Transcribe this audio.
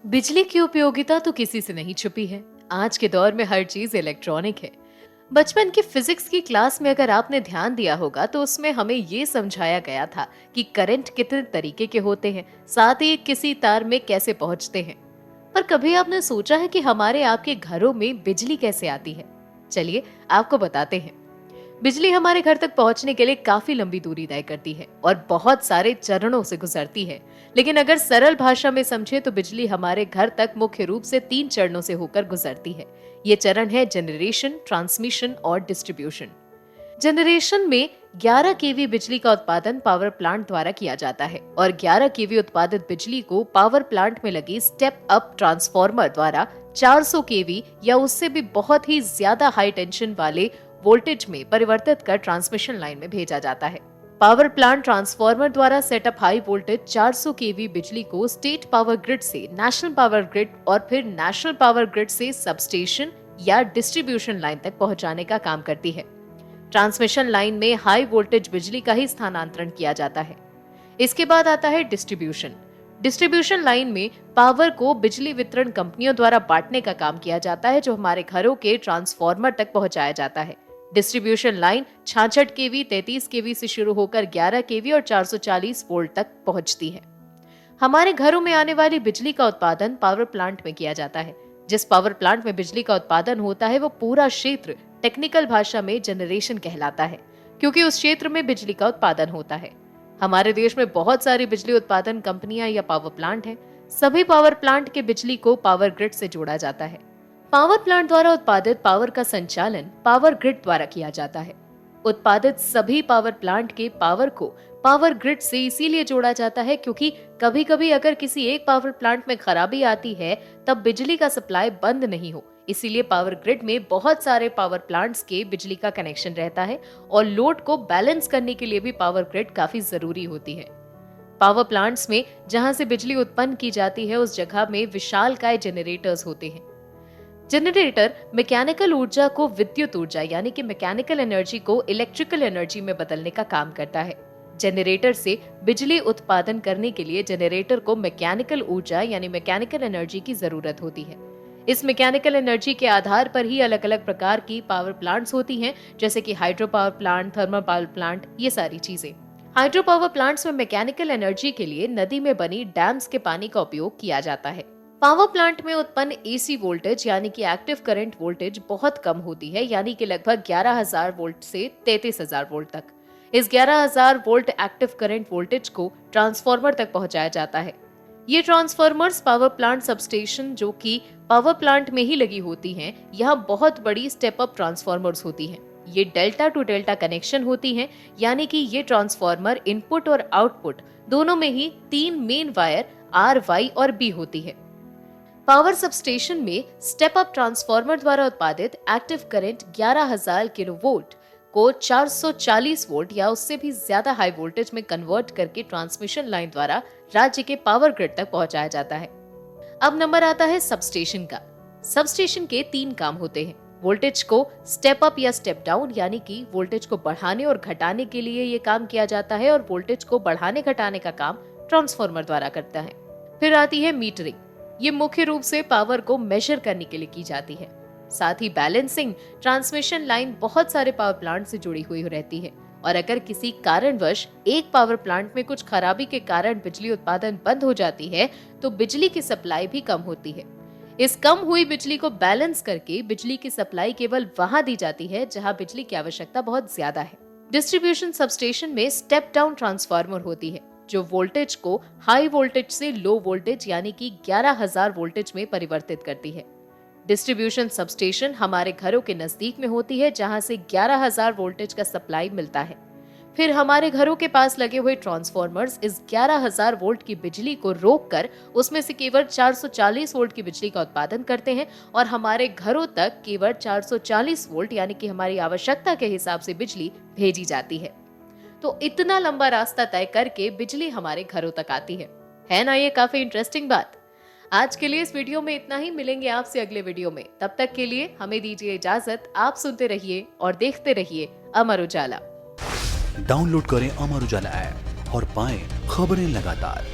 बिजली की उपयोगिता तो किसी से नहीं छुपी है। आज के दौर में हर चीज इलेक्ट्रॉनिक है। बचपन की फिजिक्स की क्लास में अगर आपने ध्यान दिया होगा तो उसमें हमें ये समझाया गया था कि करंट कितने तरीके के होते हैं, साथ ही किसी तार में कैसे पहुंचते हैं। पर कभी आपने सोचा है कि हमारे आपके घरों में बिजली कैसे आती है? चलिए आपको बताते हैं। बिजली हमारे घर तक पहुंचने के लिए काफी लंबी दूरी तय करती है और बहुत सारे चरणों से गुजरती है। लेकिन अगर सरल भाषा में समझे तो बिजली हमारे घर तक मुख्य रूप से 3 चरणों से होकर गुजरती है। ये चरण है जनरेशन, ट्रांसमिशन और डिस्ट्रीब्यूशन। जनरेशन में 11 केवी बिजली का उत्पादन पावर प्लांट द्वारा किया जाता है और 11 केवी उत्पादित बिजली को पावर प्लांट में लगी स्टेप अप ट्रांसफार्मर द्वारा 400 केवी या उससे भी बहुत ही ज्यादा हाई टेंशन वाले वोल्टेज में परिवर्तित कर ट्रांसमिशन लाइन में भेजा जाता है। पावर प्लांट ट्रांसफार्मर द्वारा सेटअप हाई वोल्टेज 400 केवी बिजली को स्टेट पावर ग्रिड से नेशनल पावर ग्रिड और फिर नेशनल पावर ग्रिड से सबस्टेशन या डिस्ट्रीब्यूशन लाइन तक पहुंचाने का काम करती है। ट्रांसमिशन लाइन में हाई वोल्टेज बिजली का ही स्थानांतरण किया जाता है। इसके बाद आता है डिस्ट्रीब्यूशन। डिस्ट्रीब्यूशन लाइन में पावर को बिजली वितरण कंपनियों द्वारा बांटने का काम किया जाता है, जो हमारे घरों के ट्रांसफार्मर तक पहुंचाया जाता है। डिस्ट्रीब्यूशन लाइन 66 केवी, 33 केवी से शुरू होकर 11 केवी और 440 वोल्ट तक पहुंचती है। हमारे घरों में आने वाली बिजली का उत्पादन पावर प्लांट में किया जाता है। जिस पावर प्लांट में बिजली का उत्पादन होता है वो पूरा क्षेत्र टेक्निकल भाषा में जनरेशन कहलाता है, क्योंकि उस क्षेत्र में बिजली का उत्पादन होता है। हमारे देश में बहुत सारी बिजली उत्पादन कंपनियां या पावर प्लांट हैं। सभी पावर प्लांट के बिजली को पावर ग्रिड से जोड़ा जाता है। पावर प्लांट द्वारा उत्पादित पावर का संचालन पावर ग्रिड द्वारा किया जाता है। उत्पादित सभी पावर प्लांट के पावर को पावर ग्रिड से इसीलिए जोड़ा जाता है क्योंकि कभी-कभी अगर किसी एक पावर प्लांट में खराबी आती है तब बिजली का सप्लाई बंद नहीं हो, इसीलिए पावर ग्रिड में बहुत सारे पावर प्लांट्स के बिजली का कनेक्शन रहता है और लोड को बैलेंस करने के लिए भी पावर ग्रिड काफी जरूरी होती है। पावर प्लांट्स में जहां से बिजली उत्पन्न की जाती है उस जगह में विशालकाय जनरेटर्स होते हैं। जनरेटर मैकेनिकल ऊर्जा को विद्युत ऊर्जा यानी कि मैकेनिकल एनर्जी को इलेक्ट्रिकल एनर्जी में बदलने का काम करता है। जनरेटर से बिजली उत्पादन करने के लिए जनरेटर को मैकेनिकल ऊर्जा यानी मैकेनिकल एनर्जी की जरूरत होती है। इस मैकेनिकल एनर्जी के आधार पर ही अलग अलग प्रकार की पावर प्लांट्स होती हैं, जैसे कि hydro power plant, thermal power plant, ये सारी चीजें। हाइड्रो पावर प्लांट्स में मैकेनिकल एनर्जी के लिए नदी में बनी डैम्स के पानी का उपयोग किया जाता है। पावर प्लांट में उत्पन्न एसी वोल्टेज यानी कि एक्टिव करंट वोल्टेज बहुत कम होती है, यानी कि लगभग 11,000 वोल्ट से 33,000 वोल्ट तक। इस 11,000 वोल्ट एक्टिव करंट वोल्टेज को ट्रांसफार्मर तक पहुंचाया जाता है। ये ट्रांसफार्मर्स पावर प्लांट सबस्टेशन जो कि पावर प्लांट में ही लगी होती हैं, यहाँ बहुत बड़ी स्टेप अप ट्रांसफार्मर्स होती हैं। ये डेल्टा टू डेल्टा कनेक्शन होती हैं, यानी कि ये ट्रांसफार्मर इनपुट और आउटपुट दोनों में ही 3 मेन वायर आर, वाई और बी होती है। पावर सबस्टेशन में स्टेप अप ट्रांसफार्मर द्वारा उत्पादित एक्टिव करंट 11,000 किलोवोल्ट को 440 वोल्ट या उससे भी ज्यादा हाई वोल्टेज में कन्वर्ट करके ट्रांसमिशन लाइन द्वारा राज्य के पावर ग्रिड तक पहुंचाया जाता है। अब नंबर आता है सबस्टेशन का। सबस्टेशन के 3 काम होते हैं। वोल्टेज को स्टेप अप या स्टेप डाउन यानी कि वोल्टेज को बढ़ाने और घटाने के लिए ये काम किया जाता है और वोल्टेज को बढ़ाने घटाने का काम ट्रांसफार्मर द्वारा करता है। फिर आती है मीटरिंग। ये मुख्य रूप से पावर को मेजर करने के लिए की जाती है। साथ ही बैलेंसिंग। ट्रांसमिशन लाइन बहुत सारे पावर प्लांट से जुड़ी हुई रहती है और अगर किसी कारणवश एक पावर प्लांट में कुछ खराबी के कारण बिजली उत्पादन बंद हो जाती है तो बिजली की सप्लाई भी कम होती है। इस कम हुई बिजली को बैलेंस करके बिजली की सप्लाई केवल वहां दी जाती है जहां बिजली की आवश्यकता बहुत ज्यादा है। डिस्ट्रीब्यूशन सबस्टेशन में स्टेप डाउन ट्रांसफार्मर होती है जो वोल्टेज को हाई वोल्टेज से लो वोल्टेज यानी कि 11,000 वोल्टेज में परिवर्तित करती है। डिस्ट्रीब्यूशन सबस्टेशन हमारे घरों के नजदीक में होती है जहां से 11,000 वोल्टेज का सप्लाई मिलता है। फिर हमारे घरों के पास लगे हुए ट्रांसफार्मर्स इस 11,000 वोल्ट की बिजली को रोककर उसमें से केवल 440 वोल्ट की बिजली का उत्पादन करते हैं और हमारे घरों तक केवल 440 वोल्ट यानी कि हमारी आवश्यकता के हिसाब से बिजली भेजी जाती है। तो इतना लंबा रास्ता तय करके बिजली हमारे घरों तक आती है ना? ये काफी इंटरेस्टिंग बात। आज के लिए इस वीडियो में इतना ही। मिलेंगे आपसे अगले वीडियो में। तब तक के लिए हमें दीजिए इजाजत। आप सुनते रहिए और देखते रहिए अमर उजाला। डाउनलोड करें अमर उजाला ऐप और पाएं खबरें लगातार।